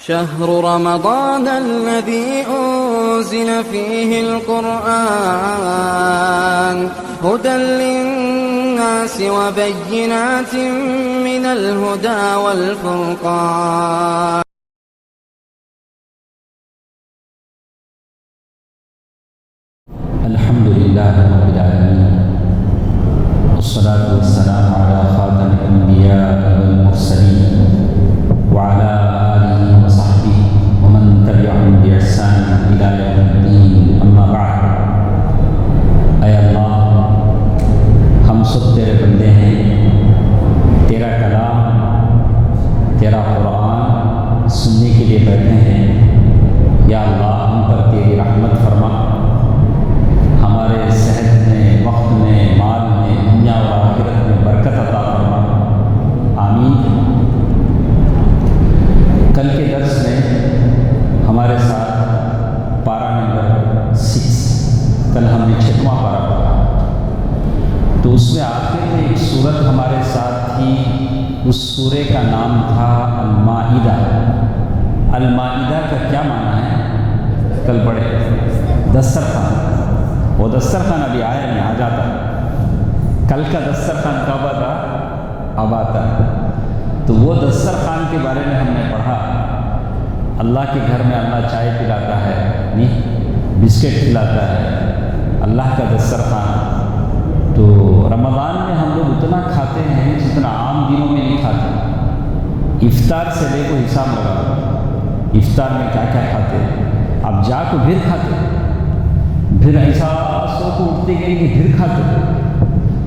شهر رمضان الذي أنزل فيه القرآن هدى للناس وبينات من الهدى والفرقان. الحمد لله رب العالمين والصلاة والسلام على خاتم الأنبياء والمرسلين وعلى آله وصحبه ومن تبعهم بإحسان إلى يوم الدين. أما بعد. اے اللہ، ہم سب تیرے بندے ہیں، تیرا کلام، تیرا قرآن سننے کے لیے بیٹھے ہیں. یا اللہ، ہم پر تیری رحمت فرما، ہمارے صحت میں، وقت میں، مال میں، دنیا اور آخرت میں برکت عطا فرما. آمین. کل کے درس میں ہمارے ساتھ پارہ نمبر 6، کل ہم نے 6واں پارہ پڑھا، تو اس میں آخر میں ایک سورت ہمارے ساتھ تھی. اس سورے کا نام تھا المائدہ. المائدہ کا کیا معنی ہے؟ کل پڑھے. دسترخوان. وہ دسترخوان ابھی آیا نہیں، آ جاتا. کل کا دسترخوان کب آتا؟ اب آتا. تو وہ دسترخوان کے بارے میں ہم نے پڑھا. اللہ کے گھر میں اللہ چائے پلاتا ہے، نہیں بسکٹ کھلاتا ہے. اللہ کا دسترخوان. تو رمضان میں ہم لوگ اتنا کھاتے ہیں جتنا عام دنوں میں نہیں کھاتے. افطار سے لے کو حساب لگا، افطار میں کیا کیا کھاتے. اب جا کو پھر کھاتے، پھر ایسا سو کو اٹھتے گئے کہ پھر کھاتے.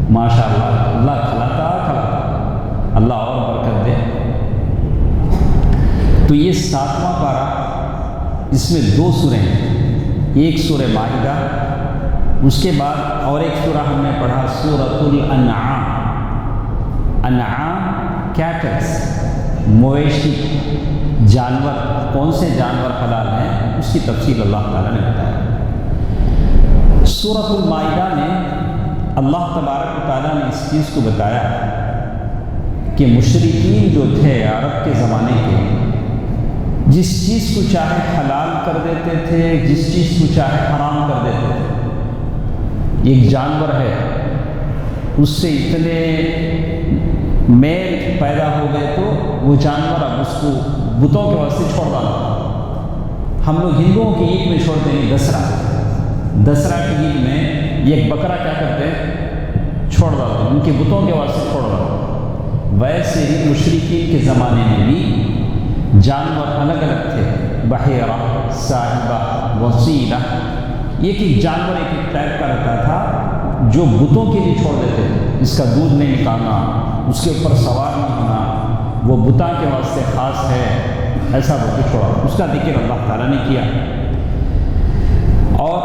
ماشاء اللہ، اللہ کھلاتا. اللہ اور برکت دے. تو یہ 7واں پارہ، اس میں 2 سوریں ہیں. ایک سورہ مائدہ، اس کے بعد اور ایک سورہ ہم نے پڑھا سورۃ الانعام. انعام کیٹلز، مویشی جانور. کون سے جانور حلال ہیں اس کی تفصیل اللہ تعالیٰ نے بتایا. سورۃ المائدہ میں اللہ تبارک و تعالیٰ نے اس چیز کو بتایا کہ مشرکین جو تھے عرب کے زمانے کے، جس چیز کو چاہے حلال کر دیتے تھے، جس چیز کو چاہے حرام کر دیتے تھے. ایک جانور ہے، اس سے اتنے میل پیدا ہو گئے تو وہ جانور اب اس کو بتوں کے واسطے چھوڑ ڈالا. ہم لوگ ہندوؤں کی عید میں چھوڑتے ہیں دسہرہ کی عید میں ایک بکرا کیا کرتے ہیں؟ چھوڑ ڈالتے ہیں، ان کے بتوں کے واسطے چھوڑ ڈالتے. ویسے ہی مشرکین کے زمانے میں بھی جانور الگ الگ تھے. بحیرہ، صاحبہ، وسیلہ. ایک جانور ایک ٹائپ کا رہتا تھا جو بتوں کے لیے چھوڑ دیتے تھے. اس کا دودھ نہیں نکالنا، اس کے اوپر سوار نہیں ہونا، وہ بتا کے واسطے خاص ہے، ایسا بول کے چھوڑا. اس کا ذکر اللہ تعالیٰ نے کیا. اور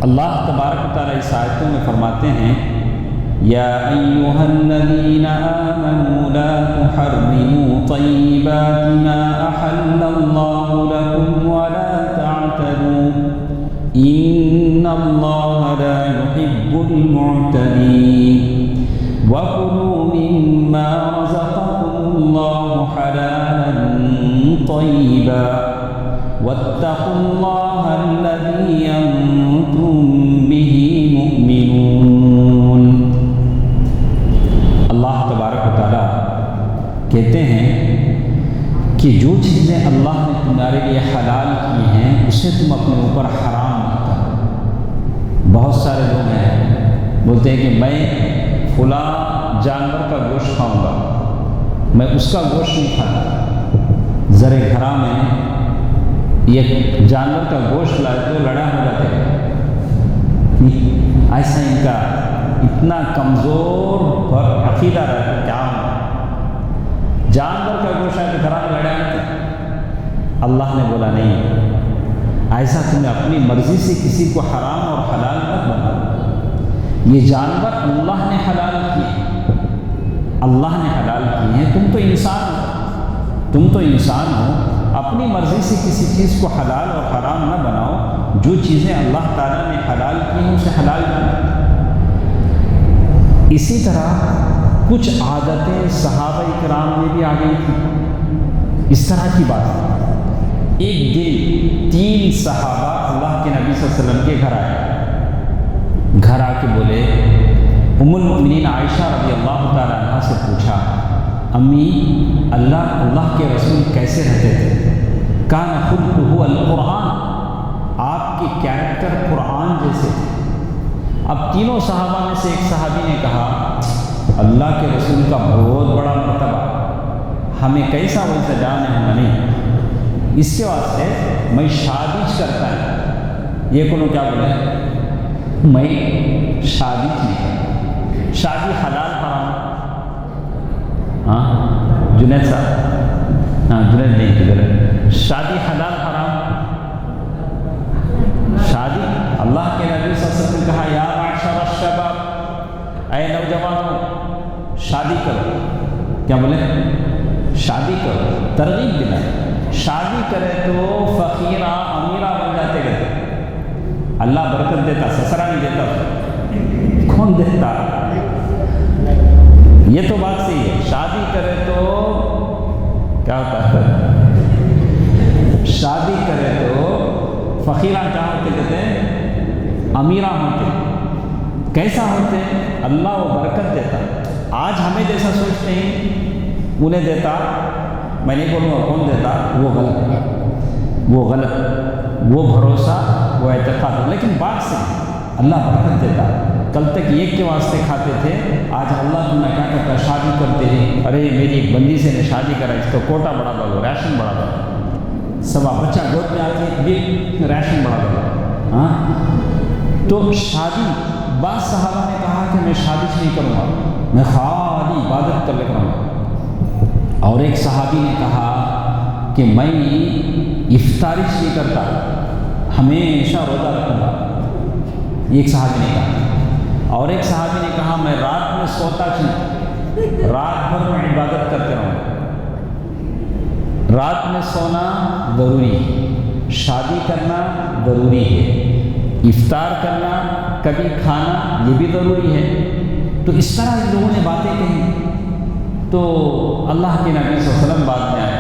اللہ تبارک و تعالیٰ اس آیتوں میں فرماتے ہیں یا ایھا الذین آمنوا لا تحرموا طیبات ما احل اللہ لکم ولا تعتدوا ان اللہ لا يحب المعتدین وکلوا مما رزقکم اللہ حلالا طیبا واتقوا اللہ الذی انتم بہ مؤمنون. اللہ تبارک و تعالیٰ کہتے ہیں کہ جو چیزیں اللہ نے تمہارے لیے حلال کی ہیں اسے تم اپنے اوپر حرام مت کرو. بہت سارے لوگ ہیں بولتے ہیں کہ میں فلاں جانور کا گوشت کھاؤں گا، میں اس کا گوشت نہیں کھاتا. زر گھرا میں ایک جانور کا گوشت لائے تو لڑا ہو جاتے ہیں. ایسا ان کا اتنا کمزور اور عقیدہ رہتا کیا ہوں. جانور کا گوشت ہے تو گھر میں لڑا ہوتے. اللہ نے بولا نہیں، ایسا تمہیں اپنی مرضی سے کسی کو حرام اور حلال مت بنا. یہ جانور اللہ نے حلال کیے، اللہ نے حلال کیے ہیں. تم تو انسان ہو، اپنی مرضی سے کسی چیز کو حلال اور حرام نہ بناؤ. جو چیزیں اللہ تعالیٰ نے حلال کی ہیں اسے حلال بناؤ. اسی طرح کچھ عادتیں صحابہ کرام میں بھی آ گئی تھیں. اس طرح کی بات. ایک دن 3 صحابہ اللہ کے نبی صلی اللہ علیہ وسلم کے گھر آئے. گھر آ کے بولے, ام المؤمنین عائشہ رضی اللہ تعالی عنہ سے پوچھا, امی اللہ کے رسول کیسے رہتے تھے؟ کان خلقہ القرآن, آپ کے کیریکٹر قرآن جیسے تھے. اب تینوں صحابہ میں سے ایک صحابی نے کہا, اللہ کے رسول کا بہت بڑا مرتبہ, ہمیں کیسا ویسا جان ہونا نہیں, اس کے واسطے میں شادی کرتا ہے. یہ کونوں کیا بولے, میں شادی نہیں کرتا. شادی حلال حرام؟ ہاں جنید صاحب, ہاں جنید نہیں کدھر, شادی حلال حرام؟ شادی اللہ کے نبی صلی اللہ علیہ وسلم نے کہا, یا معشر الشباب, اے نوجوانوں شادی کرو. کیا بولے؟ شادی کرو, ترغیب دلائے. شادی کرے تو فقیرہ امیرہ بن جاتے گئے. اللہ برکت دیتا, سسرا نہیں دیتا. کون دیتا؟ یہ تو بات صحیح ہے. شادی کرے تو کیا ہوتا ہے؟ شادی کرے تو فقیرہ کیا ہوتے کہتے ہیں؟ امیرہ ہوتے. کیسا ہوتے؟ اللہ وہ برکت دیتا. آج ہمیں جیسا سوچتے ہیں انہیں دیتا, میں نہیں بولوں گا کون دیتا, وہ غلط, وہ غلط, وہ بھروسہ, وہ اعتقاد. لیکن بات سے اللہ برکت دیتا. کل تک ایک کے واسطے کھاتے تھے, آج اللہ تمہیں کیا کرتا, شادی کرتے ہیں. ارے میری ایک بندی سے نے شادی کرا, اس کا کوٹا بڑھا دو, ریشن بڑھا دو, سب بچہ گود میں آتی بھی ریشن بڑھا دو. ہاں تو شادی, بعض صحابہ نے کہا کہ میں شادی نہیں کروں گا, میں خالی عبادت کر لے کروں گا. اور ایک صحابی نے کہا کہ میں افطارش نہیں کرتا, ہمیشہ روزہ رکھوں گا. ایک صحابی نے کہا. اور ایک صحابی نے کہا میں رات میں سوتا نہیں, رات بھر میں عبادت کرتے رہوں گا. رات میں سونا ضروری ہے, شادی کرنا ضروری ہے, افطار کرنا, کبھی کھانا, یہ بھی ضروری ہے. تو اس طرح ان لوگوں نے باتیں کہی. تو اللہ کے نبی صلی اللہ علیہ وسلم بعد میں آئے.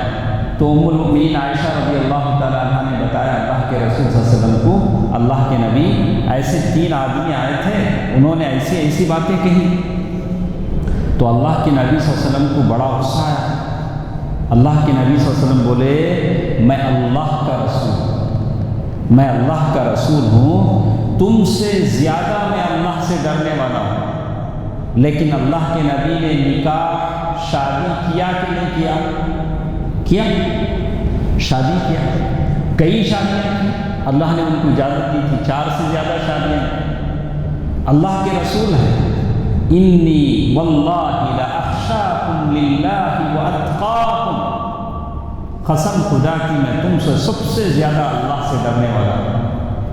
تو ام المؤمنین عائشہ رضی اللہ تعالیٰ عنہ نے بتایا اللہ کے رسول صلی اللہ علیہ وسلم کو, اللہ کے نبی ایسے 3 آدمی آئے تھے, انہوں نے ایسی ایسی باتیں کہی. تو اللہ کے نبی صلی اللہ علیہ وسلم کو بڑا غصہ آیا. اللہ کے نبی صلی اللہ علیہ وسلم بولے, میں اللہ کا رسول, میں اللہ کا رسول ہوں, تم سے زیادہ میں اللہ سے ڈرنے والا ہوں. لیکن اللہ کے نبی نے نکاح شادی کیا کہ نہیں کیا؟ کیا, شادی کیا. کئی شادیاں کی, اللہ نے ان کو اجازت دی تھی, 4 سے زیادہ شادیاں. اللہ کے رسول ہیں, انی واللہ لاخشاکم للہ واتقاکم, قسم خدا کی میں تم سے سب سے زیادہ اللہ سے ڈرنے والا ہوں.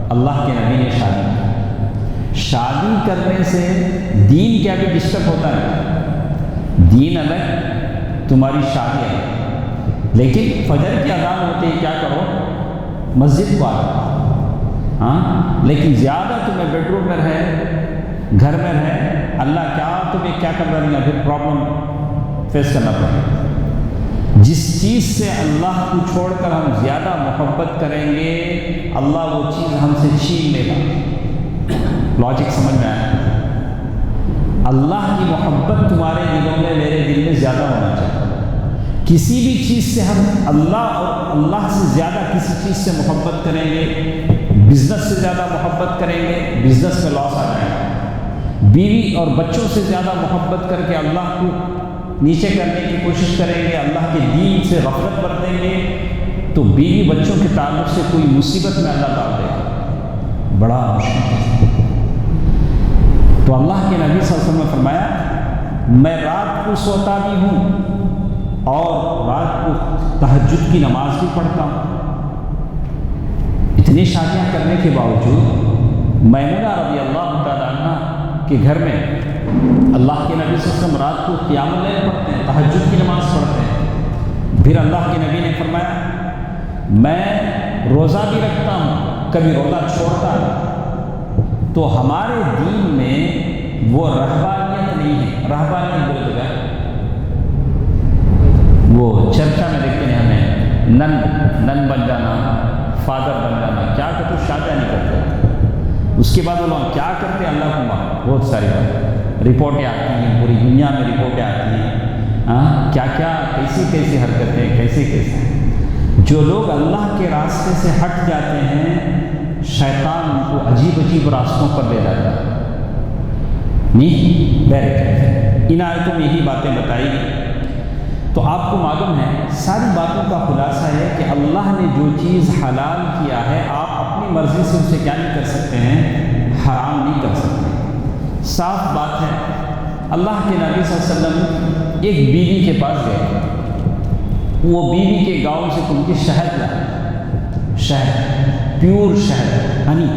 اللہ کے نبی نے شادی کی. شادی کرنے سے دین کیا بھی ڈسٹرب ہوتا ہے؟ دین الگ, تمہاری شادی الگ. لیکن فجر کی اذان ہوتی ہے, کیا کرو, مسجد کو آؤ. ہاں لیکن زیادہ تمہیں بیڈ روم میں رہے, گھر میں رہے, اللہ کیا تمہیں کیا کر رہا ہے, پھر پرابلم فیس کرنا پڑے. جس چیز سے اللہ کو چھوڑ کر ہم زیادہ محبت کریں گے, اللہ وہ چیز ہم سے چھین لے گا. لاجک سمجھ میں آیا؟ اللہ کی محبت تمہارے دلوں میں, میرے دل میں زیادہ ہونا چاہیے. کسی بھی چیز سے ہم اللہ اور اللہ سے زیادہ کسی چیز سے محبت کریں گے, بزنس سے زیادہ محبت کریں گے, بزنس میں لاس آ جائے گا. بیوی اور بچوں سے زیادہ محبت کر کے اللہ کو نیچے کرنے کی کوشش کریں گے, اللہ کے دین سے غفلت برتیں گے, تو بیوی بچوں کے تعلق سے کوئی مصیبت میں اللہ ڈال دے گا, بڑا مشکل ہے. تو اللہ کے نبی صلی اللہ علیہ وسلم نے فرمایا, میں رات کو سوتا بھی ہوں اور رات کو تہجد کی نماز بھی پڑھتا ہوں. اتنی شادیاں کرنے کے باوجود میمونہ رضی اللہ تعالیٰ عنہ کے گھر میں اللہ کے نبی صلی اللہ علیہ وسلم رات کو قیام اللیل پڑھتے ہیں, تہجد کی نماز پڑھتے ہیں. پھر اللہ کے نبی نے فرمایا, میں روزہ بھی رکھتا ہوں, کبھی روزہ چھوڑتا ہوں. تو ہمارے دین میں وہ رہبانیت نہیں ہے. رہبانیت بولے تو وہ چرچا میں دیکھتے ہیں ہمیں نن بن جانا، فادر بن جانا، کیا کہ تو شادیاں نہیں کرتے. اس کے بعد وہ لوگ کیا کرتے ہیں اللہ کو معلوم. بہت ساری رپورٹیں آتی ہیں، پوری دنیا میں رپورٹیں آتی ہیں، کیا کیا کیسی کیسی حرکتیں، کیسے کیسے. جو لوگ اللہ کے راستے سے ہٹ جاتے ہیں شیطان ان کو عجیب عجیب راستوں پر لے جاتا ہے. نہیں بیٹھ ان آیتوں میں یہی باتیں بتائی گئی. تو آپ کو معلوم ہے ساری باتوں کا خلاصہ ہے کہ اللہ نے جو چیز حلال کیا ہے آپ اپنی مرضی سے اسے کیا نہیں کر سکتے ہیں، حرام نہیں کر سکتے. صاف بات ہے. اللہ کے نبی صلی اللہ علیہ وسلم ایک بیوی کے پاس گئے. وہ بیوی کے گاؤں سے ان کی شہد لائے، شہد، پیور شہد، ہنی.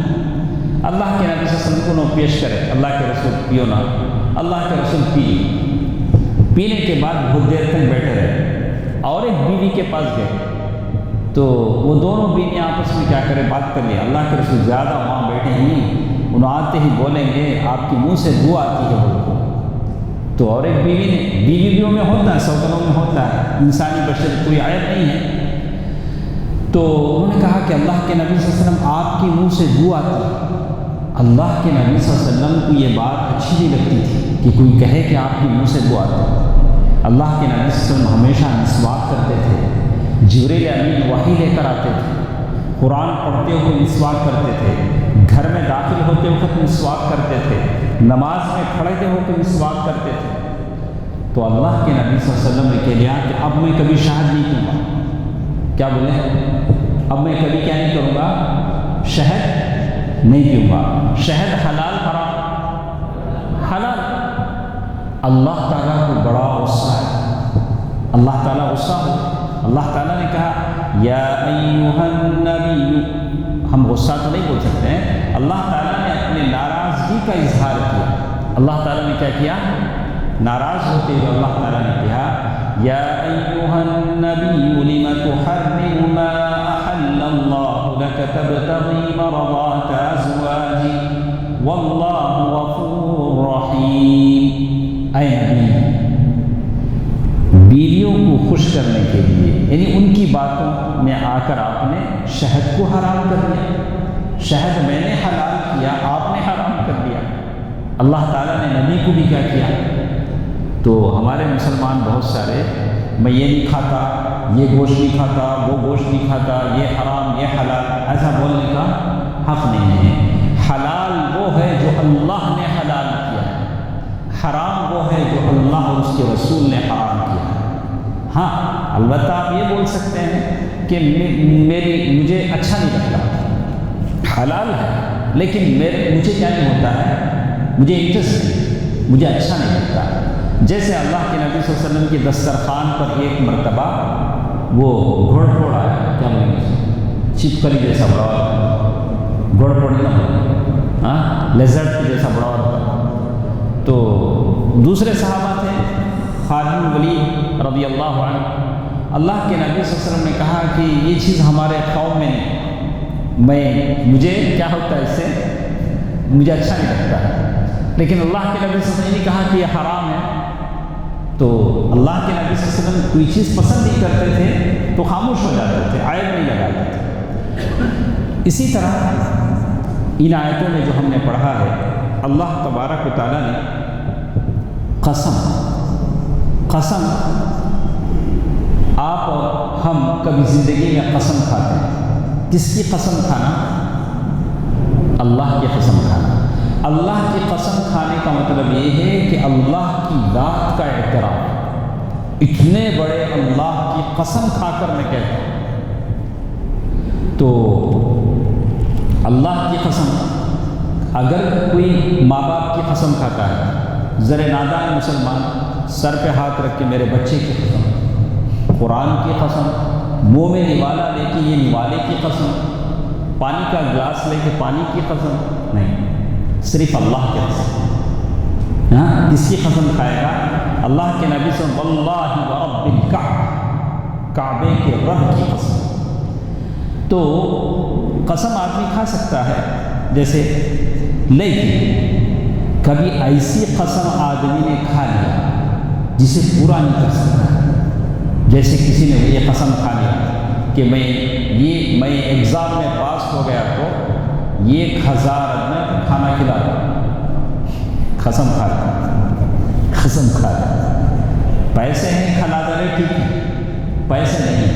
اللہ کے نبی صلی اللہ علیہ وسلم کو پیش کرے، اللہ کے رسول پیو نا. اللہ کے رسول پینے کے بعد بہت دیر تک بیٹھے رہے اور ایک بیوی کے پاس گئے. تو وہ دونوں بیویاں آپس میں کیا کرے، بات کر لی. اللہ کے رسول زیادہ وہاں بیٹھے نہیں، انہوں آتے ہی بولیں گے آپ کی منہ سے بو آتی ہے بول کو. تو اور ایک بیوی نے، بیویوں میں ہوتا ہے، سوتنوں میں ہوتا ہے، انسانی بشر کوئی عیب نہیں ہے. تو انہوں نے کہا کہ اللہ کے نبی صلی اللہ علیہ وسلم آپ کی منہ سے بو آتی ہے. اللہ کے نبی صلی اللہ علیہ وسلم کو یہ بات اچھی نہیں لگتی تھی کہ کوئی کہے کہ آپ کی منہ سے بو آتی ہے. اللہ کے نبی صلی اللہ علیہ وسلم ہمیشہ مسواک کرتے تھے. جبریل امین وحی لے کر آتے تھے، قرآن پڑھتے ہوئے مسواک کرتے تھے، گھر میں داخل ہوتے وقت مسواک کرتے تھے، نماز میں کھڑے ہو کے مسواک کرتے تھے. تو اللہ کے نبی صلی اللہ علیہ وسلم نے کہہ دیا کہ اب میں کبھی شہد نہیں پیوں گا. کیا بولے؟ اب میں کبھی کیا نہیں کروں گا، شہد نہیں پیوں گا. شہد حلال حرام؟ حلال. اللہ تعالیٰ کو بڑا غصہ ہے. اللہ تعالیٰ غصہ ہو. اللہ تعالیٰ نے کہا یا ایھا النبی. ہم غصہ تو نہیں بول سکتے ہیں. اللہ تعالیٰ نے اپنے ناراضگی کا اظہار کیا. اللہ تعالیٰ نے کیا کیا؟ ناراض ہوتے ہوئے اللہ تعالیٰ نے کہا یا ایھا النبی لم تحرم ما احل اللہ لک تبتغی مرضات ازواجک واللہ غفور رحیم. اے نبی، بیویوں کو خوش کرنے کے لیے، یعنی ان کی باتوں میں آ کر آپ نے شہد کو حرام کر دیا. شہد میں نے حلال کیا، آپ نے حرام کر دیا. اللہ تعالیٰ نے نبی کو بھی کیا کیا. تو ہمارے مسلمان بہت سارے میں یہ نہیں کھاتا، یہ گوشت نہیں کھاتا، وہ گوشت نہیں کھاتا، یہ حرام یہ حلال، ایسا بولنے کا حق نہیں ہے. حلال وہ ہے جو اللہ نے حلال کیا، حرام وہ ہے جو اللہ اور اس کے رسول نے حرام کیا. ہاں البتہ آپ یہ بول سکتے ہیں کہ مجھے اچھا نہیں لگتا، حلال ہے لیکن مجھے کیا نہیں ہوتا ہے، مجھے انٹرسٹ نہیں، مجھے اچھا نہیں لگتا. جیسے اللہ کے نبی صلی اللہ علیہ وسلم کی دسترخوان پر ایک مرتبہ وہ گھوڑ پھوڑ آیا، کیا بولیں گے، چھپکلی جیسا بڑا گھوڑ پھوڑ نہ، ہاں لیزرڈ جیسا بڑا. تو دوسرے صحابہ تھے خالد بن ولید رضی اللہ عنہ. اللہ کے نبی صلی اللہ علیہ وسلم نے کہا کہ یہ چیز ہمارے قوم میں نہیں، مجھے کیا ہوتا ہے اس سے، مجھے اچھا نہیں لگتا ہے. لیکن اللہ کے نبی صلی اللہ علیہ وسلم نے کہا کہ یہ حرام ہے. تو اللہ کے نبی صلی اللہ علیہ وسلم کوئی چیز پسند نہیں کرتے تھے تو خاموش ہو جاتے تھے، عیب نہیں لگاتے تھے. اسی طرح ان آیتوں میں جو ہم نے پڑھا ہے، اللہ تبارک و تعالیٰ نے قسم آپ اور ہم کبھی زندگی میں قسم کھاتے ہیں. کس کی قسم کھانا؟ اللہ کی قسم کھانا. اللہ کی قسم کھانے کا مطلب یہ ہے کہ اللہ کی ذات کا اعتراف. اتنے بڑے اللہ کی قسم کھا کر میں کہتا ہوں. تو اللہ کی قسم، اگر کوئی ماں باپ کی قسم کھاتا ہے، ذرے نادان مسلمان سر پہ ہاتھ رکھ کے میرے بچے کی قسم، قرآن کی قسم، منہ میں نوالا لے کے یہ نوالے کی قسم، پانی کا گلاس لے کے پانی کی قسم نہیں، صرف اللہ کی قسم. ہاں کس کی قسم کھائے گا؟ اللہ کے نبی صلی اللہ ورب الکعبہ، کعبے کے رب کی قسم. تو قسم آدمی کھا سکتا ہے جیسے، لیکن کبھی ایسی قسم آدمی نے کھا لیا جسے پورا نہیں کر سکتا. جیسے کسی نے یہ قسم کھا لیا کہ میں ایگزام میں پاس ہو گیا تو 1000 آدمی کو کھانا کھلا دوں، قسم کھا رہا پیسے ہیں کھلا دے رہے، ٹھیک ہے، پیسے نہیں،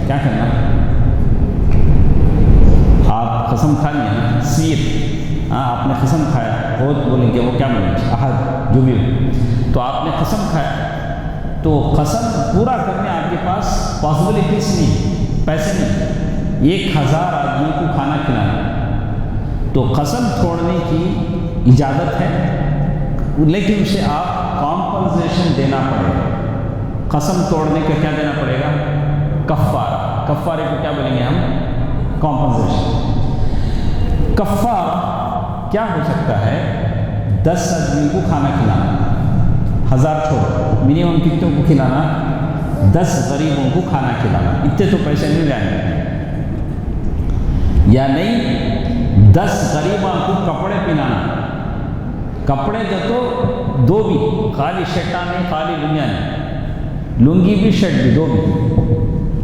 کیا کرنا؟ آپ قسم کھا لیا نا، سیر، آپ نے قسم کھایا، بہت بولیں گے وہ کیا بولیں گے، عہد جو بھی ہو، تو آپ نے قسم کھایا تو قسم پورا کرنے آپ کے پاس پاسبلٹیز نہیں، پیسے نہیں، 1000 آدمی کو کھانا کھلانا، تو قسم توڑنے کی اجازت ہے، لیکن اسے آپ کمپنسیشن دینا پڑے گا۔ قسم توڑنے کا کیا دینا پڑے گا؟ کفارہ۔ کفارے کو کیا بولیں گے ہم؟ کمپنسیشن۔ کفارہ کیا ہو سکتا ہے؟ 10 آدمی کو کھانا کھلانا، 1000 چھوڑو، منیمم کتنوں کو کھلانا؟ 10 غریبوں کو کھانا کھلانا، اتنے تو پیسے نہیں جائیں گے، یا نہیں 10 غریبوں کو کپڑے پہنانا، کپڑے کا تو 2 بھی، خالی شرٹا نہیں، خالی لنگیا نہیں، لنگی بھی شرٹ بھی 2 بھی،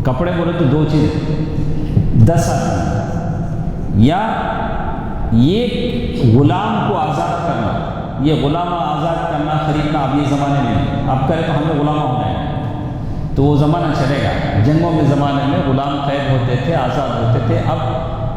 کپڑے بولے تو 2 چیز، 10 آدمی، یا یہ غلام کو آزاد کرنا، یہ غلام آزاد کرنا، خریدنا اب یہ زمانے میں اب کرے تو ہم نے غلام ہو گئے، تو وہ زمانہ چلے گا۔ جنگوں میں زمانے میں غلام قید ہوتے تھے، آزاد ہوتے تھے، اب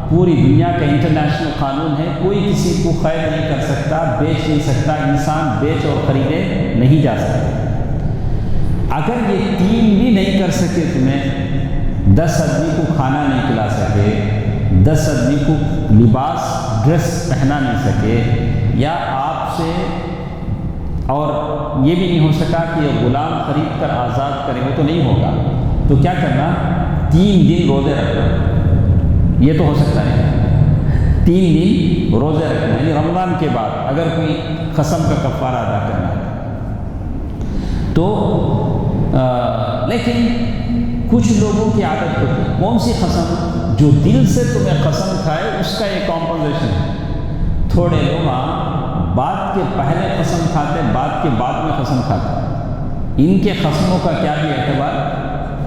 پوری دنیا کا انٹرنیشنل قانون ہے، کوئی کسی کو قید نہیں کر سکتا، بیچ نہیں سکتا، انسان بیچ اور خریدے نہیں جا سکتا۔ اگر یہ 3 بھی نہیں کر سکے، تمہیں 10 آدمی کو کھانا نہیں کھلا سکے، 10 آدمی کو لباس ڈریس پہنا نہیں سکے، یا آپ سے اور یہ بھی نہیں ہو سکا کہ یہ غلام خرید کر آزاد کرے، وہ تو نہیں ہوگا، تو کیا کرنا؟ 3 دن روزے رکھنا، یہ تو ہو سکتا ہے، 3 دن روزے رکھنا، یعنی رمضان کے بعد اگر کوئی قسم کا کفارہ ادا کرنا ہے تو لیکن کچھ لوگوں کی عادت ہوتی ہے، کون سی قسم؟ جو دل سے تمہیں قسم کھائے اس کا یہ کمپنسیشن ہے۔ تھوڑے لوگ بات کے پہلے قسم کھاتے، بات کے بعد میں قسم کھاتے، ان کے قسموں کا کیا بھی اعتبار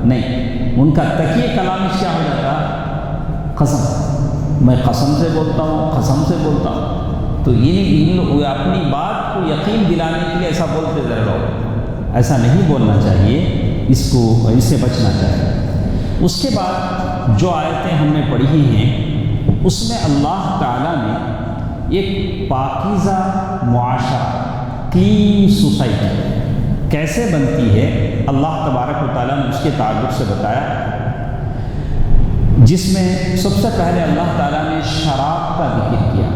نہیں، ان کا تکیے کلامش کیا ہو جاتا؟ قسم، میں قسم سے بولتا ہوں، قسم سے بولتا ہوں، تو ان اپنی بات کو یقین دلانے کے لیے ایسا بولتے ذرا لوگ، ایسا نہیں بولنا چاہیے، اس سے بچنا چاہیے۔ اس کے بعد جو آیتیں ہم نے پڑھی ہیں اس میں اللہ تعالیٰ نے ایک پاکیزہ معاشرہ، کلین سوسائٹی کیسے بنتی ہے اللہ تبارک و تعالیٰ نے اس کے تعلق سے بتایا، جس میں سب سے پہلے اللہ تعالیٰ نے شراب کا ذکر کیا،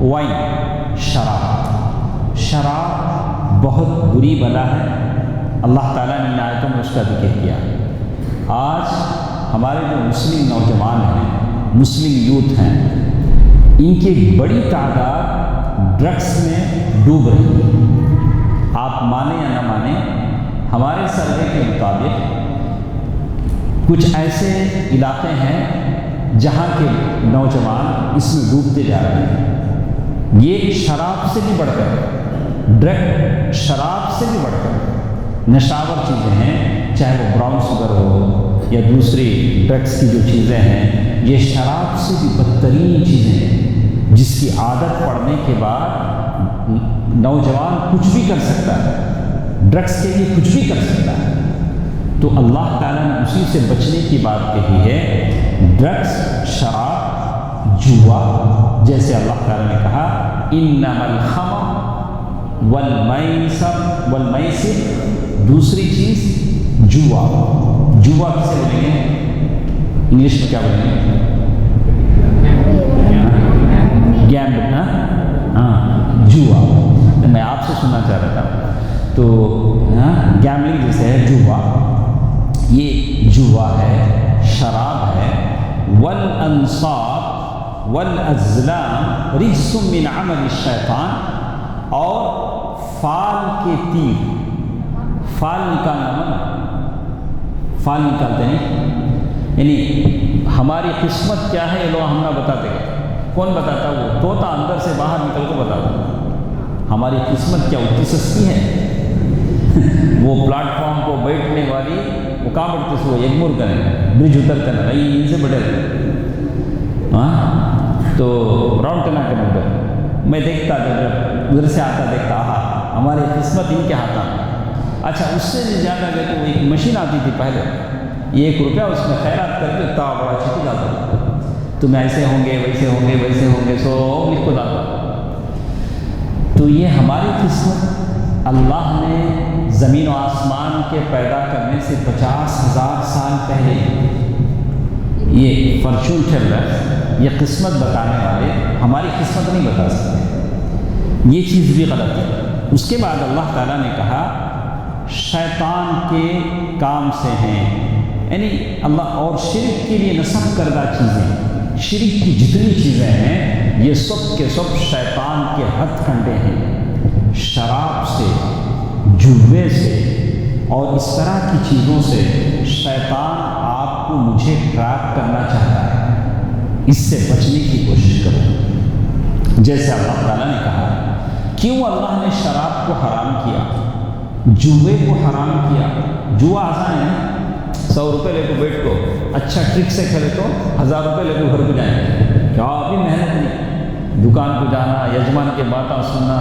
وائن، شراب بہت بری بلا ہے، اللہ تعالیٰ نے آیتوں میں اس کا ذکر کیا۔ آج ہمارے جو مسلم نوجوان ہیں، مسلم یوتھ ہیں، ان کی ایک بڑی تعداد ڈرگس میں ڈوب رہی ہے۔ آپ مانیں یا نہ مانیں، ہمارے سروے کے مطابق کچھ ایسے علاقے ہیں جہاں کے نوجوان اس میں ڈوبتے جا رہے ہیں۔ یہ شراب سے بھی بڑھ کر، ڈرگ شراب سے بھی بڑھ کر نشاور چیزیں ہیں، چاہے وہ براؤن شوگر ہو یا دوسری ڈرگس کی جو چیزیں ہیں، یہ شراب سے بھی بدترین چیزیں ہیں، جس کی عادت پڑنے کے بعد نوجوان کچھ بھی کر سکتا ہے، ڈرگس کے لیے کچھ بھی کر سکتا ہے۔ تو اللہ تعالیٰ نے اسی سے بچنے کی بات کہی ہے، ڈرگس، شراب، جوا، جیسے اللہ تعالیٰ نے کہا انما الخمر والمیسر، دوسری چیز جوا۔ جوا کسے بولیں گے؟ انگلش میں کیا بولیں گے؟ گیمبل، ہاں، جوا۔ میں آپ سے سننا چاہ رہا تھا، تو گیمبلنگ جیسے ہے جوا، یہ جوا ہے، شراب ہے۔ والانصاب والازلام رجس من عمل الشیطان، اور فال کے تیر، فال نکالنا، فال نکالتے نہیں، یعنی ہماری قسمت کیا ہے یہ لوگ ہم نہ بتاتے گئے۔ کون بتاتا؟ وہ طوطا اندر سے باہر نکل کے بتاتا ہماری قسمت کیا اتنی سستی ہے۔ وہ پلیٹ فارم کو بیٹھنے والی وہ کہاں بڑھتے سو ایک مور کریں برج اتر کرنا نہیں ان سے بڑھے رہے ہاں تو راؤنڈ کرنا کرنا ادھر میں دیکھتا جب ادھر سے آتا دیکھتا ہاں ہماری قسمت ان کے ہاتھ آتا. اچھا اس سے زیادہ گئے تو ایک مشین آتی تھی پہلے 1 روپیہ اس میں خیرات کر کے اتنا بڑا چھٹی ڈالتا تم ایسے ہوں گے ویسے ہوں گے ویسے ہوں گے سو لکھ کو ڈالتا. تو یہ ہماری قسمت اللہ نے زمین و آسمان کے پیدا کرنے سے 50,000 سال پہلے یہ فارچون ٹیلر رہا ہے یہ قسمت بتانے والے ہماری قسمت نہیں بتا سکتے. یہ چیز بھی غلط ہے. اس کے بعد اللہ تعالیٰ نے کہا شیطان کے کام سے ہیں یعنی اللہ اور شرک کے لیے نصب کردہ چیزیں شرک کی جتنی چیزیں ہیں یہ سب کے سب شیطان کے ہتھ کنڈے ہیں. شراب سے جوے سے اور اس طرح کی چیزوں سے شیطان آپ کو مجھے ٹریپ کرنا چاہتا ہے. اس سے بچنے کی کوشش کرو. جیسے اللہ تعالیٰ نے کہا کیوں اللہ نے شراب کو حرام کیا جوے کو حرام کیا. جوا آسان ہے 100 روپے لے کو بیٹھ کو اچھا ٹرک سے کھیلے تو 1000 روپے لے کو گھر کو جائیں گے. کیا ابھی محنت نہیں دکان کو جانا یجمان کے باتیں سننا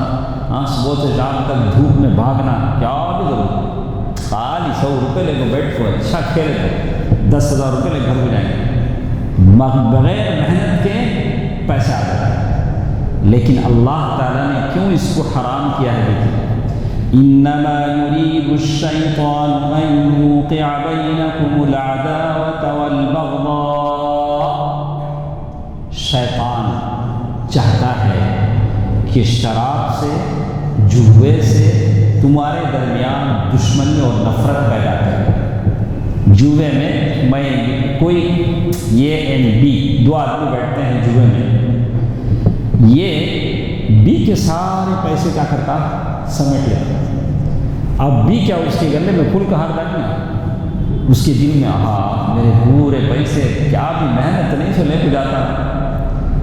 صبح سے شام تک دھوپ میں بھاگنا کیا بھی ضرورت خالی 100 روپے لے کو بیٹھ کو اچھا کھیلے تو 10,000 روپے لے گھر کو جائیں گے. بغیر محنت کے پیسے آ جاتا ہے. لیکن اللہ تعالیٰ نے کیوں اس کو حرام کیا ہے دیکھیں انما يريد الشيطان ان يوقع بينكم العداوة والبغضاء. شیطان چاہتا ہے کہ شراب سے جوے سے تمہارے درمیان دشمنی اور نفرت پیدا کرے. جوے میں کوئی اے اینڈ بی 2 آدمی بیٹھتے ہیں جوے میں یہ بی کے سارے پیسے کیا کرتا سمیٹ لیتا. اب بی کیا اس کے گلے میں پھول کا ہار ڈالنا اس کے دل میں میرے پورے پیسے کیا بھی محنت نہیں سے لے کے جاتا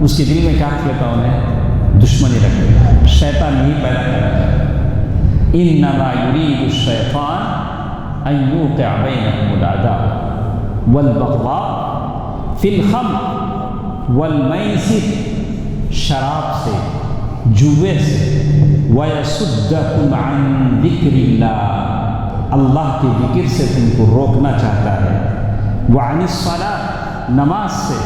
اس کے دل میں کیا رکھ لیتا انہیں دشمنی رکھ لیتا. شیطان یہی پیدا کرتا ہے انما يريد الشيطان ان يوقع بينكم العداوة والبغضاء في الخمر والميسر شراب سے جوے سے وَيَصُدَّكُمْ عَنْ ذِكْرِ اللَّهِ اللہ کے ذکر سے تم کو روکنا چاہتا ہے. وَعَنِ الصَّلَاةِ نماز سے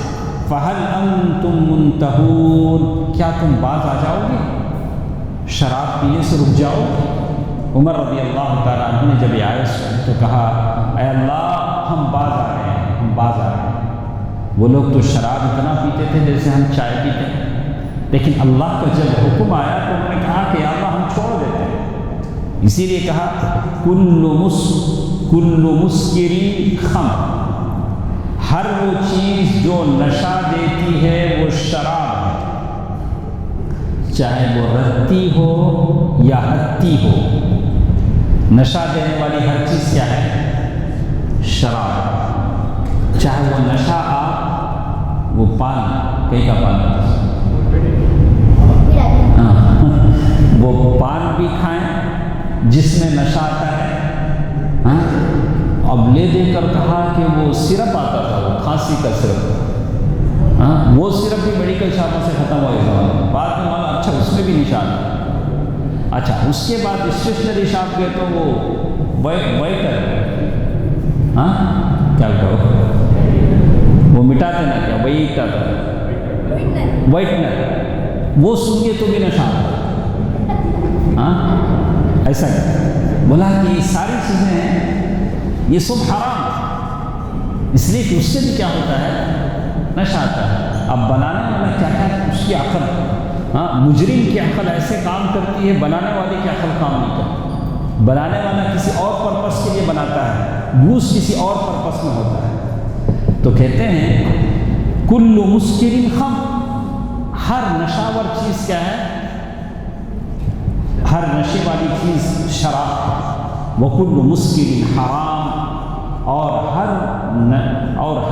فَهَلْ أَنْتُمْ مُنْتَهُونَ کیا تم باز آ جاؤ گے شراب پینے سے رک جاؤ. عمر رضی اللہ تعالیٰ عنہ نے جب یہ آیت سنی تو کہا اے اللہ ہم باز آ رہے ہیں ہم باز آ رہے ہیں. وہ لوگ تو شراب اتنا پیتے تھے جیسے ہم چائے پیتے ہیں لیکن اللہ کا جب حکم آیا تو انہوں نے کہا کہ اللہ ہم چھوڑ دیتے ہیں. اسی لیے کہا کل مسکری خمر ہر وہ چیز جو نشہ دیتی ہے وہ شراب ہے چاہے وہ رتی ہو یا ہتی ہو. نشہ دینے والی ہر چیز کیا ہے شراب. چاہے وہ نشہ وہ پان کئی کا پان وہ پان بھی کھائیں جس میں نشہ آتا ہے. اب لے دے کر کہا کہ وہ سرپ آتا تھا وہ کھانسی کا سرپ وہ سرپ بھی میڈیکل شاپوں سے ختم ہو گیا بعد میں والا اچھا اس میں بھی نشان. اچھا اس کے بعد اسٹیشنری شاپ گئے تو وہ وائٹر کیا کہو وہ مٹاتے نا کیا وائٹنر وہ سن کے تو بھی نشان ایسا بولا کہ یہ ساری چیزیں ہیں یہ سب حرام اس لیے کہ اس سے بھی کیا ہوتا ہے نشہ آتا ہے. اب بنانے والا کیا ہے اس کی عقل مجرم کی عقل ایسے کام کرتی ہے بنانے والے کی عقل کام نہیں کرتی. بنانے والا کسی اور پرپس کے لیے بناتا ہے یوز کسی اور پرپس میں ہوتا ہے. تو کہتے ہیں کل مسکر خمر ہر نشاور چیز کیا ہے ہر نشے والی چیز شراب ہے. وکل مسکر حرام اور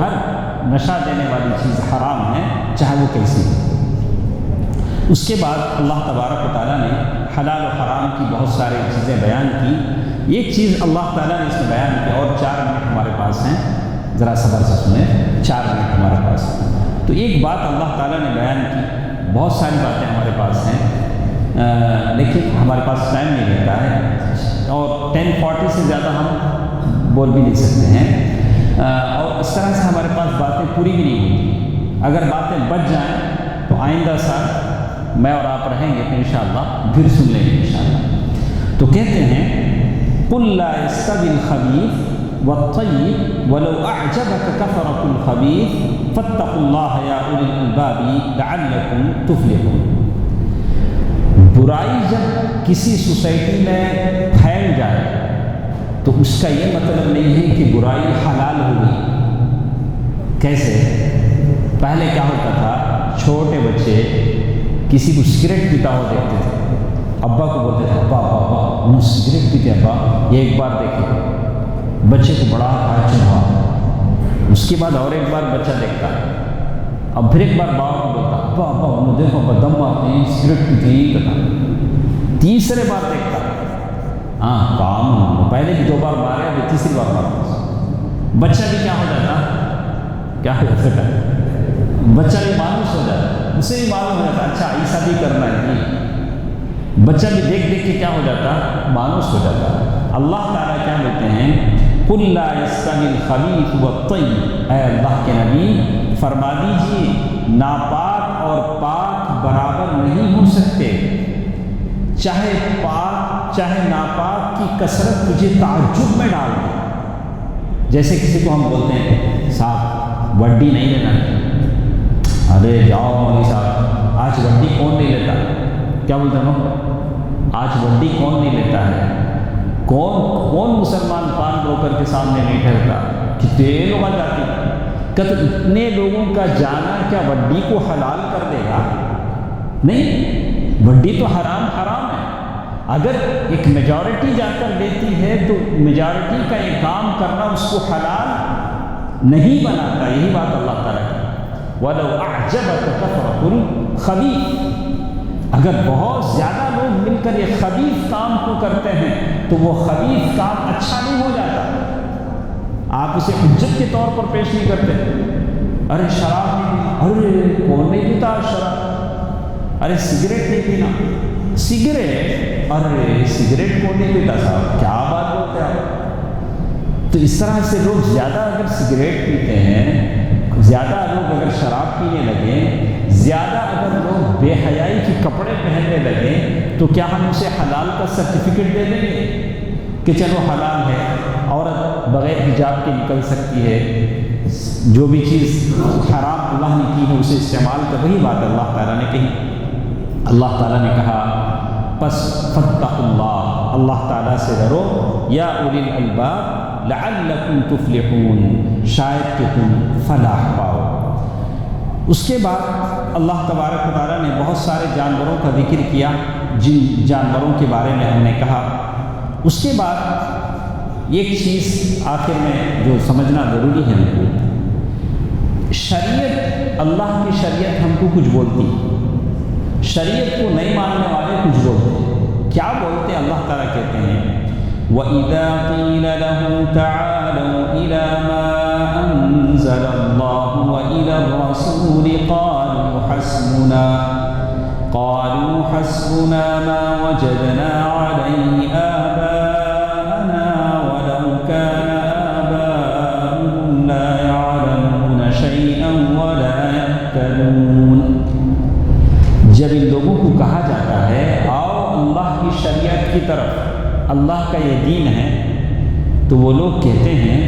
ہر نشہ دینے والی چیز حرام ہے چاہے وہ کیسی ہو. اس کے بعد اللہ تبارک و تعالیٰ نے حلال و حرام کی بہت ساری چیزیں بیان کی ایک چیز اللہ تعالیٰ نے اس میں بیان کی، اور 4 منٹ ہمارے پاس ہیں، ذرا صبر سے سنیں، 4 منٹ ہمارے پاس ہیں۔ تو ایک بات اللہ تعالیٰ نے بیان کی، بہت ساری باتیں ہمارے پاس ہیں لیکن ہمارے پاس ٹائم نہیں رہتا ہے، اور 10:40 سے زیادہ ہم بول بھی نہیں سکتے ہیں، اور اس طرح سے ہمارے پاس باتیں پوری بھی نہیں ہوتی۔ اگر باتیں بچ جائیں تو آئندہ سال میں اور آپ رہیں گے تو انشاءاللہ پھر سن لیں گے انشاءاللہ۔ تو کہتے ہیں قُلْ لَا يَسْتَوِي الْخَبِيثُ وَالطَّيِّبُ وَلَوْ أَعْجَبَكَ كَثْرَةُ الْخَبِيثِ فَاتَّقُوا اللَّهَ يَا أُولِي الْأَلْبَابِ لَعَلَّكُمْ تُفْلِحُونَ۔ برائی جب کسی سوسائٹی میں پھیل جائے تو اس کا یہ مطلب نہیں ہے کہ برائی حلال ہو گئی۔ کیسے؟ پہلے کیا ہوتا تھا، چھوٹے بچے کسی کو سگریٹ پیتا ہوا دیکھتے تھے، ابا کو بولتے تھے ابا ابا ابا انہوں سگریٹ پیتے ابا، یہ ایک بار دیکھے، بچے کو بڑا تعجب ہوا۔ اس کے بعد اور ایک بار بچہ دیکھتا ہے، اب پھر ایک بار باپ کو بولتا ابا ابا انہوں دیکھو ابا دم آتے ہیں سگریٹ پیتے ہی کرتا۔ تیسرے بار دیکھتا ہاں کام، پہلے بھی 2 بار مارے، ابھی تیسری بار مارتا۔ بچہ بھی کیا ہو جاتا، کیا ہو جاتا، بچہ بھی مانوس ہو جاتا، اسے بھی معلوم ہو جاتا اچھا ایسا بھی کرنا ہے جی۔ بچہ بھی دیکھ دیکھ کے کیا ہو جاتا، مانوس ہو جاتا۔ اللہ تعالیٰ کیا بولتے ہیں قُلْ لَا يَسْتَوِي الْخَبِيثُ وَالطَّيِّبُ، اے اللہ کے نبی فرما دیجئے ناپاک اور پاک برابر نہیں ہو سکتے، چاہے پاک چاہے ناپاک کی کثرت تجھے تعجب میں ڈال دے۔ جیسے کسی کو ہم بولتے ہیں صاحب وڈی نہیں لینا، ارے جاؤ مولوی صاحب آج وڈی کون نہیں لیتا، کیا بولتے ہیں آج وڈی کون نہیں لیتا ہے، کون مسلمان پان بروکر کے سامنے نہیں ٹھہرتا، کتنے لوگ آ جاتے ہیں، اتنے لوگوں کا جانا کیا وڈی کو حلال کر دے گا؟ نہیں، وڈی تو حرام ہے۔ اگر ایک میجورٹی جا کر لیتی ہے تو میجورٹی کا یہ کام کرنا اس کو حلال نہیں بناتا، یہی بات اللہ تعالیٰ کی وَلَوْ أَعْجَبَكَ كَثْرَةُ الْخَبِيثِ، اگر بہت زیادہ لوگ مل کر یہ خبیث کام کو کرتے ہیں تو وہ خبیث کام اچھا نہیں ہو جاتا، آپ اسے حجت کے طور پر پیش نہیں کرتے۔ ارے شراب نہیں پینا، ارے کون نہیں پیتا شراب، ارے سگریٹ نہیں پینا، سگریٹ، ارے سگریٹ کون نہیں پیتا صاحب، کیا بات بولتے ہیں آپ؟ تو اس طرح سے لوگ زیادہ اگر سگریٹ پیتے ہیں، زیادہ لوگ اگر شراب پینے لگیں، زیادہ اگر لوگ بے حیائی کے کپڑے پہننے لگیں تو کیا ہم اسے حلال کا سرٹیفکیٹ دے دیں گے کہ چلو حلال ہے، عورت بغیر حجاب کے نکل سکتی ہے، جو بھی چیز حرام اللہ نے کی ہے اسے استعمال کر، وہی بات اللہ تعالیٰ نے کہی۔ اللہ تعالیٰ نے کہا پس فاتقوا اللہ، اللہ تعالیٰ سے ڈرو، یا اولی الالباب لعلکم تفلحون، شاید کہ تم فلاح پاؤ۔ اس کے بعد اللہ تبارک و تعالیٰ نے بہت سارے جانوروں کا ذکر کیا، جن جانوروں کے بارے میں ہم نے کہا۔ اس کے بعد ایک چیز آخر میں جو سمجھنا ضروری ہے ہم کو، شریعت، اللہ کی شریعت ہم کو کچھ بولتی، شریعت کو نہیں ماننے والے کچھ بولتے، کیا بولتے ہیں؟ اللہ تعالیٰ کہتے ہیں وَإِذَا قِيلَ لَهُمْ تَعَالَوْا إِلَى مَا أَنزَلَ اللَّهُ وَإِلَى الرَّسُولِ قَالُوا حَسْبُنَا مَا وَجَدْنَا عَلَيْهِ آبَاءَنَا وَلَوْ كَانَ آبَاؤُهُمْ لَا يَعْلَمُونَ شَيْئًا وَلَا يَهْتَدُونَ۔ جب ان لوگوں کو کہا جاتا ہے آؤ اللہ کی شریعت کی طرف، اللہ کا یہ دین ہے، تو وہ لوگ کہتے ہیں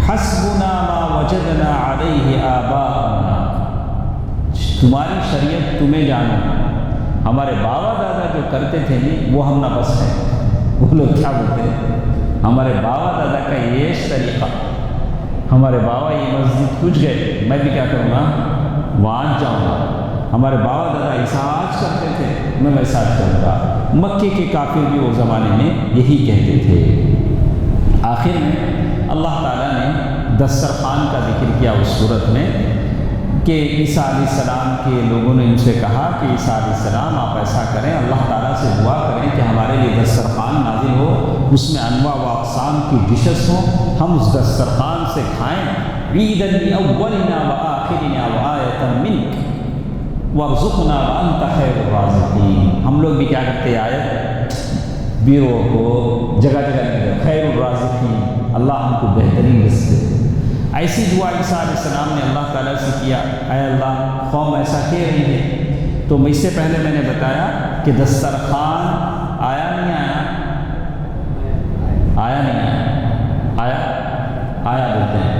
حسبنا ما وجدنا علیہ آباءنا، تمہاری شریعت تمہیں جانو، ہمارے بابا دادا جو کرتے تھے وہ ہم نہ بس ہیں۔ وہ لوگ کیا بولتے ہیں؟ ہمارے بابا دادا کا یہ طریقہ، ہمارے بابا یہ مسجد کچھ گئے، میں بھی کیا کروں گا وہاں جاؤں گا، ہمارے بابا دادا ایسا آج کرتے تھے میں ویسا آج کروں گا۔ مکے کے کافر بھی اس زمانے میں یہی کہتے تھے۔ آخر میں اللہ تعالیٰ نے دسترخوان کا ذکر کیا اس صورت میں، کہ عیسیٰ علیہ السلام کے لوگوں نے ان سے کہا کہ عیسیٰ علیہ السلام آپ ایسا کریں، اللہ تعالیٰ سے دعا کریں کہ ہمارے لیے دسترخوان نازل ہو، اس میں انواع و اقسام کی ڈشز ہوں، ہم اس دسترخوان سے کھائیں، عیداً لأولنا وآخرنا وآیۃ منک وارزقنا وانت خیر الرازقین۔ ہم لوگ بھی کیا کرتے ہیں، آیت بیرو کو جگہ جگہ لگے خیر الرازقین، اللہ ہم کو بہترین رزق دے۔ ایسی دعا عیسیٰ علیہ السلام نے اللہ تعالیٰ سے کیا، اے اللہ قوم ایسا کہہ رہی ہے۔ تو اس سے پہلے میں نے بتایا کہ دسترخوان آیا نہیں آیا، آیا نہیں آیا، آیا آیا بولتے ہیں،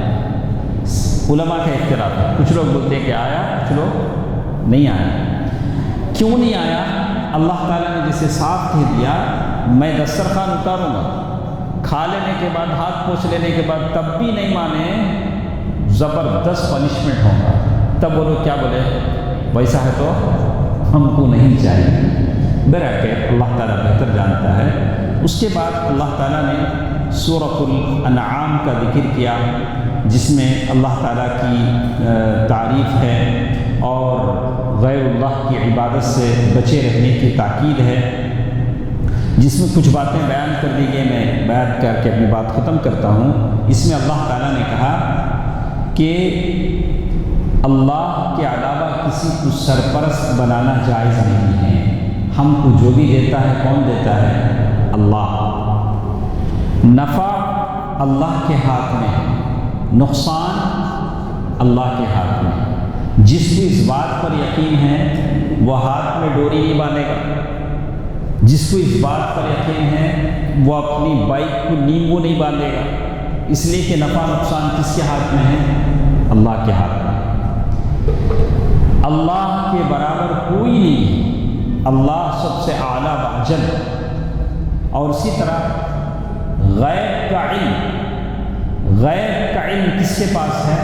علماء کا اختلاف ہے، کچھ لوگ بولتے ہیں کہ آیا، کچھ لوگ نہیں آیا۔ کیوں نہیں آیا؟ اللہ تعالیٰ نے جسے صاف کہہ دیا میں دسترخوان اتاروں گا، کھا لینے کے بعد ہاتھ پوچھ لینے کے بعد تب بھی نہیں مانے، زبردست پنشمنٹ ہوگا۔ تب وہ لوگ کیا بولے، ویسا ہے تو ہم کو نہیں چاہیے۔ برحقیقت اللہ تعالیٰ بہتر جانتا ہے۔ اس کے بعد اللہ تعالیٰ نے سورۃ الانعام کا ذکر کیا، جس میں اللہ تعالیٰ کی تعریف ہے اور غیر اللہ کی عبادت سے بچے رہنے کی تاکید ہے، جس میں کچھ باتیں بیان کر دی گئی، میں بیان کر کے اپنی بات ختم کرتا ہوں۔ اس میں اللہ تعالیٰ نے کہا کہ اللہ کے علاوہ کسی کو سرپرست بنانا جائز نہیں ہے، ہم کو جو بھی دیتا ہے کون دیتا ہے؟ اللہ۔ نفع اللہ کے ہاتھ میں ہے، نقصان اللہ کے ہاتھ میں۔ جس کو اس بات پر یقین ہے وہ ہاتھ میں ڈوری نہیں باندھے گا، جس کو اس بات پر یقین ہے وہ اپنی بائک کو نیمبو نہیں باندھے گا، اس لیے کہ نفع نقصان کس کے ہاتھ میں ہے؟ اللہ کے ہاتھ میں۔ اللہ کے برابر کوئی نہیں ہے، اللہ سب سے اعلیٰ و اجل۔ اور اسی طرح غیب کا علم، غیب کا علم کس کے پاس ہے؟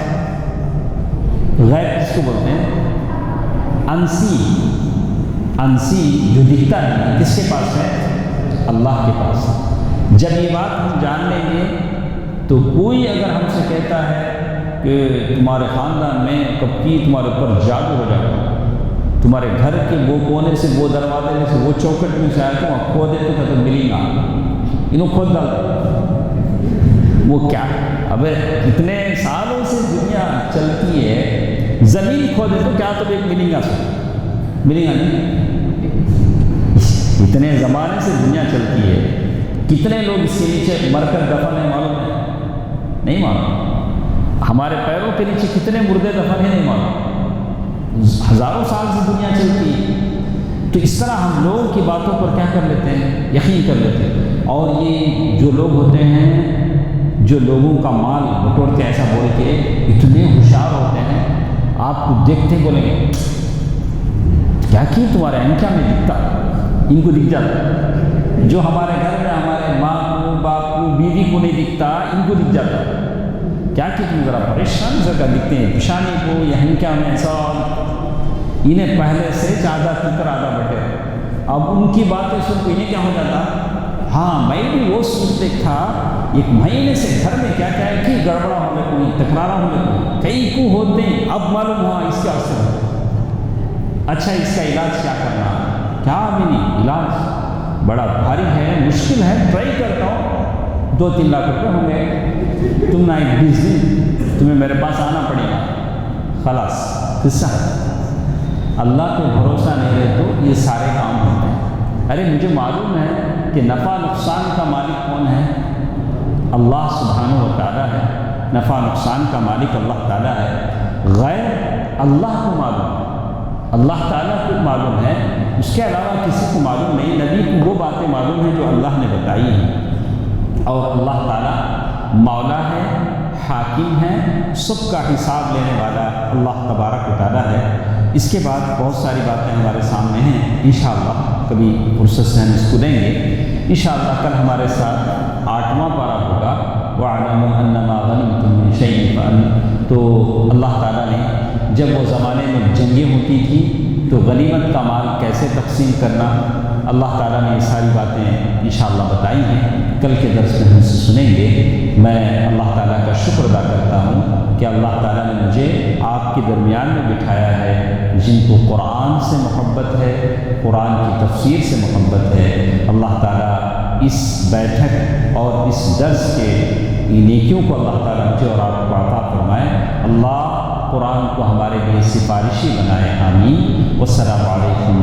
غیب کس کو بولتے ہیں؟ انسی، انسی جو دکھتا نہیں، کس کے پاس ہے؟ اللہ کے پاس۔ جب یہ بات ہم جان لیں گے تو کوئی اگر ہم سے کہتا ہے کہ تمہارے خاندان میں کب کی تمہارے اوپر جادو ہو جائے گا، تمہارے گھر کے وہ کونے سے وہ دروازے میں سے وہ چوکٹ میں سے آیا تو وہاں کھو دے تو ملیں گا، انہوں کھود ڈالتا۔ وہ کیا ابے اتنے سالوں سے دنیا چلتی ہے، زمین کھودے تو کیا تو ایک ملیں گا، ملیں گا نہیں؟ اتنے زمانے سے دنیا چلتی ہے، کتنے لوگ اس کے نیچے مر کر دفن ہیں معلوم ہے؟ نہیں معلوم۔ ہمارے پیروں کے نیچے کتنے مردے دفن ہیں نہیں معلوم۔ ہزاروں سال سے دنیا چلتی ہے، تو اس طرح ہم لوگوں کی باتوں پر کیا کر لیتے ہیں؟ یقین کر لیتے ہیں۔ اور یہ جو لوگ ہوتے ہیں جو لوگوں کا مال بٹورتے ایسا بول کے اتنے ہوشیار ہوتے ہیں، آپ کو دیکھتے بولیں گے کیا کہ تمہارے انکیا میں دکھتا، ان کو دکھ جاتا۔ جو ہمارے گھر میں ہمارے ماں کو، باپ کو، بیوی کو نہیں دکھتا، ان کو دکھ جاتا۔ کیا کہ تم ذرا پریشان سا کا دکھتے ہیں، پیشانی کو یا انکیا میں ایسا، انہیں پہلے سے زیادہ فکر آدھا بٹے۔ اب ان کی باتیں سن کو انہیں کیا ہو جاتا، ہاں میں بھی وہ سوچتے تھا ایک مہینے سے گھر میں کیا کیا ہے کہ گڑبڑا ہونے کوئی تکرارا ہونے کو کئی کو ہوتے ہیں، اب معلوم ہوا اس کا اثر۔ اچھا اس کا علاج کیا کرنا؟ کیا بھی نہیں، علاج بڑا بھاری ہے، مشکل ہے، ٹرائی کرتا ہوں، 2-3 لاکھ روپے ہوں گے، تم نہ ایک 20 دن تمہیں میرے پاس آنا پڑے گا، خلاص قصہ۔ اللہ کو بھروسہ نہیں ہے تو یہ سارے کام ہوتے ہیں۔ ارے مجھے معلوم ہے کہ نفع نقصان کا مالک کون ہے؟ اللہ سبحانہ و تعالیٰ ہے۔ نفع نقصان کا مالک اللہ تعالیٰ ہے، غیر اللہ کو معلوم ہے، اللہ تعالیٰ کو معلوم ہے، اس کے علاوہ کسی کو معلوم نہیں۔ نبی کو وہ باتیں معلوم ہیں جو اللہ نے بتائی ہیں، اور اللہ تعالیٰ مولا ہے، حاکم ہے، سب کا حساب لینے والا اللہ تبارک و تعالیٰ ہے۔ اس کے بعد بہت ساری باتیں ہمارے سامنے ہیں، انشاءاللہ کبھی فرصت سے ہم اس کو دیں گے۔ انشاءاللہ کل ہمارے ساتھ 8واں پارہ ہوگا، وَاعْلَمُوا أَنَّمَا غَنِمْتُم مِّن شَيْءٍ، تو اللہ تعالیٰ نے جب وہ زمانے میں جنگیں ہوتی تھیں تو غنیمت کا مال کیسے تقسیم کرنا، اللہ تعالیٰ نے یہ ساری باتیں انشاءاللہ بتائی ہیں، کل کے درس میں ہم سے سنیں گے۔ میں اللہ تعالیٰ کا شکر ادا کرتا ہوں کہ اللہ تعالیٰ نے مجھے آپ کے درمیان میں بٹھایا ہے جن کو قرآن سے محبت ہے، قرآن کی تفسیر سے محبت ہے۔ اللہ تعالیٰ اس بیٹھک اور اس درس کے نیکیوں کو اللہ تعالیٰ مجھے اور آپ کو عطا فرمائے۔ اللہ قرآن کو ہمارے لیے سفارشی بنائے، آمین۔ والسلام علیکم